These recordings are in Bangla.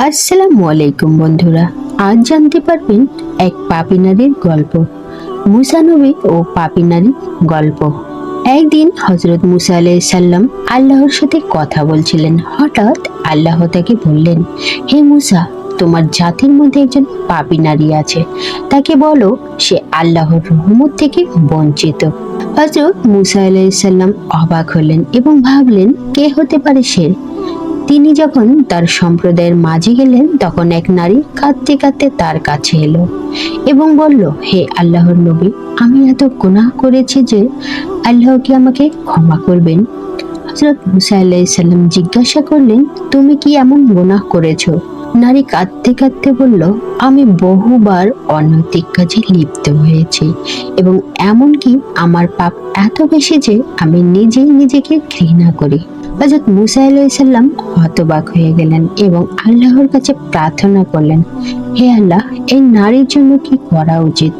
আসসালামু আলাইকুম বন্ধুরা, আজ জানতে পারবেন এক পাপী নারীর গল্প। মুসা নবী ও পাপী নারীর গল্প। একদিন হযরত মুসা আলাইহিস সালাম আল্লাহর সাথে কথা বলছিলেন। হঠাৎ আল্লাহ তাকে বললেন, হে মুসা, তোমার জাতির মধ্যে একজন পাপী নারী আছে, তাকে বলো সে আল্লাহর রহমত থেকে বঞ্চিত। হযরত মুসা আলাইহিস সালাম অবাক হলেন এবং ভাবলেন, কে হতে পারে সে। তিনি যখন তার সম্প্রদায়ের মাঝে গেলেন, তখন এক নারী কাঁদতে কাঁদতে তার কাছে এলো এবং বলল, হে আল্লাহর নবী, আমি এত গুনাহ করেছি যে আল্লাহ কি আমাকে ক্ষমা করবেন? হযরত মুসা আলাইহিস সালাম জিজ্ঞাসা করলেন, তুমি কি এমন গুনাহ করেছো? নারী কাঁদতে কাঁদতে বলল, আমি বহুবার অনৈতিক কাজে লিপ্ত হয়েছি এবং এমনকি আমার পাপ এত বেশি যে আমি নিজেই নিজেকে ঘৃণা করি। হযরত মুসা আলাইহিস সালাম হতবাক হয়ে গেলেন এবং আল্লাহর কাছে প্রার্থনা করলেন, হে আল্লাহ, এই নারীর জন্য কি করা উচিত?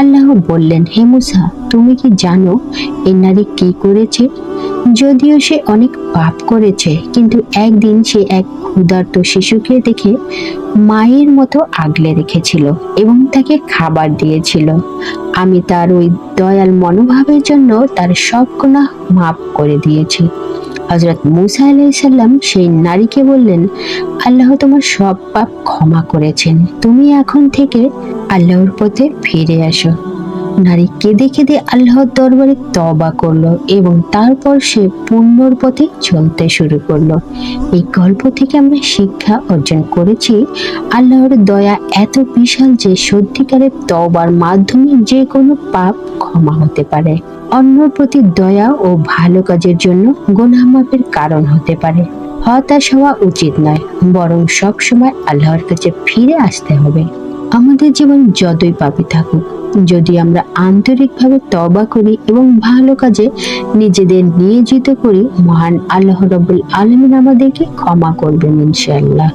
আল্লাহ বললেন, হে মুসা, তুমি কি জানো এই নারী কি করেছে? যদিও সে অনেক পাপ করেছে, কিন্তু একদিন সে এক ক্ষুধার্ত শিশুকে দেখে মায়ের মতো আগলে রেখেছিল এবং তাকে খাবার দিয়েছিল। আমি তার ওই দয়াল মনোভাবের জন্য তার সব গুনাহ মাফ করে দিয়েছি। হযরত মুসা আলাইহিস সালাম সেই নারীকে বললেন, আল্লাহ তোমার সব পাপ ক্ষমা করেছেন, তুমি এখন থেকে আল্লাহর পথে ফিরে আসো। নারী কেঁদে কেঁদে আল্লাহর দরবারে তওবা করলো এবং তারপর সে পুণ্যর পথে চলতে শুরু করলো। এই গল্প থেকে আমরা শিক্ষা অর্জন করেছি, আল্লাহর দয়া এত বিশাল যে সত্যিকারের তওবার মাধ্যমে যে কোনো পাপ ক্ষমা হতে পারে। অন্যর প্রতি দয়া ও ভালো কাজের জন্য গুনাহ মাফের কারণ হতে পারে। হতাশ হওয়া উচিত নয়, বরং সব সময় আল্লাহর কাছে ফিরে আসতে হবে। আমাদের জীবন যতই পাপী থাকুক, যদি আমরা আন্তরিকভাবে তওবা করি এবং ভালো কাজে নিজেদের নিয়োজিত করি, মহান আল্লাহ রাব্বুল আলামিন আমাদেরকে ক্ষমা করবেন ইনশাআল্লাহ।